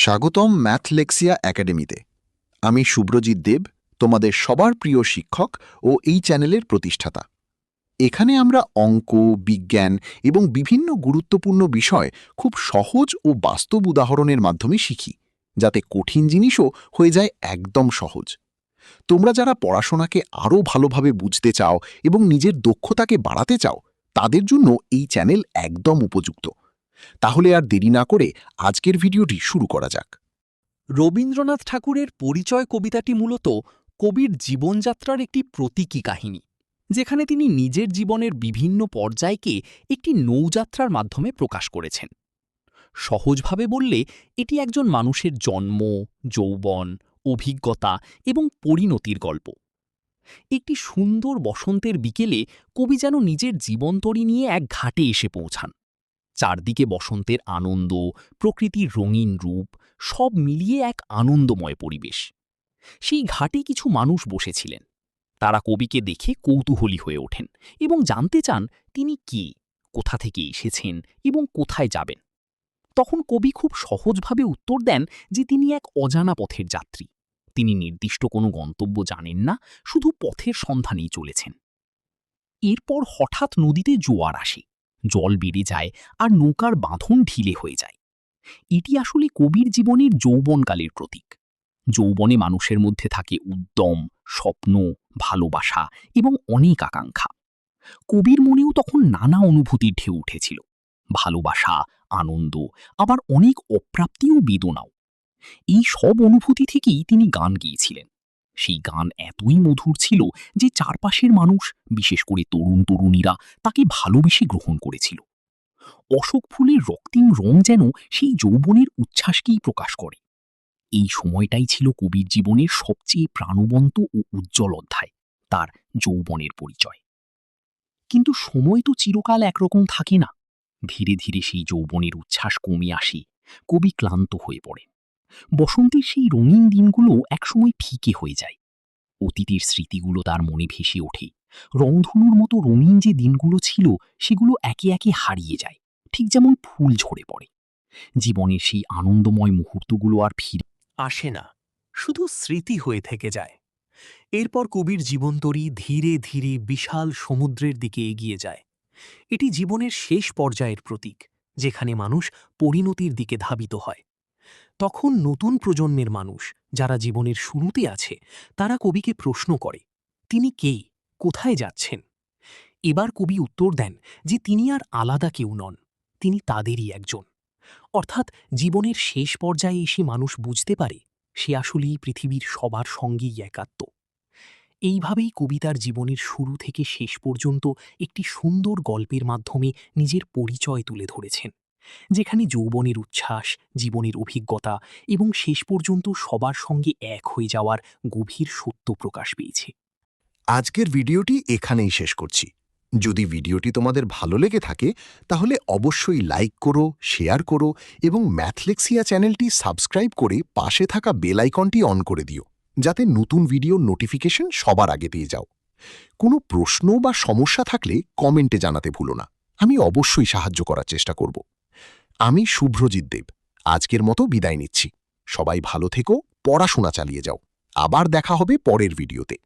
স্বাগতম ম্যাথলেক্সিয়া একাডেমিতে। আমি শুভ্রজিৎ দেব, তোমাদের সবার প্রিয় শিক্ষক ও এই চ্যানেলের প্রতিষ্ঠাতা। এখানে আমরা অঙ্ক, বিজ্ঞান এবং বিভিন্ন গুরুত্বপূর্ণ বিষয় খুব সহজ ও বাস্তব উদাহরণের মাধ্যমে শিখি, যাতে কঠিন জিনিসও হয়ে যায় একদম সহজ। তোমরা যারা পড়াশোনাকে আরও ভালোভাবে বুঝতে চাও এবং নিজের দক্ষতাকে বাড়াতে চাও, তাদের জন্য এই চ্যানেল একদম উপযুক্ত। তাহলে আর দেরি না করে আজকের ভিডিওটি শুরু করা যাক। রবীন্দ্রনাথ ঠাকুরের পরিচয় কবিতাটি মূলত কবির জীবনযাত্রার একটি প্রতীকী কাহিনী, যেখানে তিনি নিজের জীবনের বিভিন্ন পর্যায়কে একটি নৌযাত্রার মাধ্যমে প্রকাশ করেছেন। সহজভাবে বললে এটি একজন মানুষের জন্ম, যৌবন, অভিজ্ঞতা এবং পরিণতির গল্প। একটি সুন্দর বসন্তের বিকেলে কবি যেন নিজের জীবনতরী নিয়ে এক ঘাটে এসে পৌঁছান। চারদিকে বসন্তের আনন্দ, প্রকৃতির রঙিন রূপ, সব মিলিয়ে এক আনন্দময় পরিবেশ। সেই ঘাটে কিছু মানুষ বসেছিলেন। তারা কবিকে দেখে কৌতূহলী হয়ে ওঠেন এবং জানতে চান তিনি কে, কোথা থেকে এসেছেন এবং কোথায় যাবেন। তখন কবি খুব সহজভাবে উত্তর দেন যে তিনি এক অজানা পথের যাত্রী। তিনি নির্দিষ্ট কোনো গন্তব্য জানেন না, শুধু পথের সন্ধানেই চলেছেন। এরপর হঠাৎ নদীতে জোয়ার আসে, জল বেড়ে যায় আর নৌকার বাঁধন ঢিলে হয়ে যায়। এটি আসলে কবির জীবনের যৌবনকালের প্রতীক। যৌবনে মানুষের মধ্যে থাকে উদ্যম, স্বপ্ন, ভালোবাসা এবং অনেক আকাঙ্ক্ষা। কবির মনেও তখন নানা অনুভূতির ঢেউ উঠেছিল, ভালোবাসা, আনন্দ, আবার অনেক অপ্রাপ্তি ও বেদনাও। এই সব অনুভূতি থেকেই তিনি গান গেয়েছিলেন। সেই গান এতই মধুর ছিল যে চারপাশের মানুষ, বিশেষ করে তরুণ তরুণীরা, তাকে ভালোবেসে গ্রহণ করেছিল। অশোক ফুলের রক্তিম রং যেন সেই যৌবনের উচ্ছ্বাসকেই প্রকাশ করে। এই সময়টাই ছিল কবির জীবনের সবচেয়ে প্রাণবন্ত ও উজ্জ্বল অধ্যায়, তার যৌবনের পরিচয়। কিন্তু সময় তো চিরকাল একরকম থাকে না। ধীরে ধীরে সেই যৌবনের উচ্ছ্বাস কমে আসে, কবি ক্লান্ত হয়ে পড়ে। বসন্তের সেই রঙিন দিনগুলো একসময় ফিকে হয়ে যায়। অতীতের স্মৃতিগুলো তার মনে ভেসে ওঠে। রংধনুর মতো রঙিন যে দিনগুলো ছিল, সেগুলো একে একে হারিয়ে যায়, ঠিক যেমন ফুল ঝরে পড়ে। জীবনের সেই আনন্দময় মুহূর্তগুলো আর ফিরে আসে না, শুধু স্মৃতি হয়ে থেকে যায়। এরপর কবির জীবনতরী ধীরে ধীরে বিশাল সমুদ্রের দিকে এগিয়ে যায়। এটি জীবনের শেষ পর্যায়ের প্রতীক, যেখানে মানুষ পরিণতির দিকে ধাবিত হয়। তখন নতুন প্রজন্মের মানুষ, যারা জীবনের শুরুতে আছে, তারা কবিকে প্রশ্ন করে, তিনি কে, কোথায় যাচ্ছেন? এবার কবি উত্তর দেন যে তিনি আর আলাদা কেউ নন, তিনি তাদেরই একজন। অর্থাৎ জীবনের শেষ পর্যায়ে এসে মানুষ বুঝতে পারে সে আসলেই পৃথিবীর সবার সঙ্গেই একাত্ম। এইভাবেই কবিতার জীবনের শুরু থেকে শেষ পর্যন্ত একটি সুন্দর গল্পের মাধ্যমে নিজের পরিচয় তুলে ধরেছেন, যেখানে যৌবনের উচ্ছ্বাস, জীবনের অভিজ্ঞতা এবং শেষ পর্যন্ত সবার সঙ্গে এক হয়ে যাওয়ার গভীর সত্য প্রকাশ পেয়েছে। আজকের ভিডিওটি এখানেই শেষ করছি। যদি ভিডিওটি তোমাদের ভালো লেগে থাকে, তাহলে অবশ্যই লাইক করো, শেয়ার করো এবং ম্যাথলেক্সিয়া চ্যানেলটি সাবস্ক্রাইব করে পাশে থাকা বেল আইকনটি অন করে দিও, যাতে নতুন ভিডিওর নোটিফিকেশন সবার আগে পেয়ে যাও। কোনো প্রশ্ন বা সমস্যা থাকলে কমেন্টে জানাতে ভুলো না, আমি অবশ্যই সাহায্য করার চেষ্টা করব। আমি শুভ্রজিৎ দেব, আজকের মতো বিদায় নিচ্ছি। সবাই ভালো থেকো, পড়াশোনা চালিয়ে যাও। আবার দেখা হবে পরের ভিডিওতে।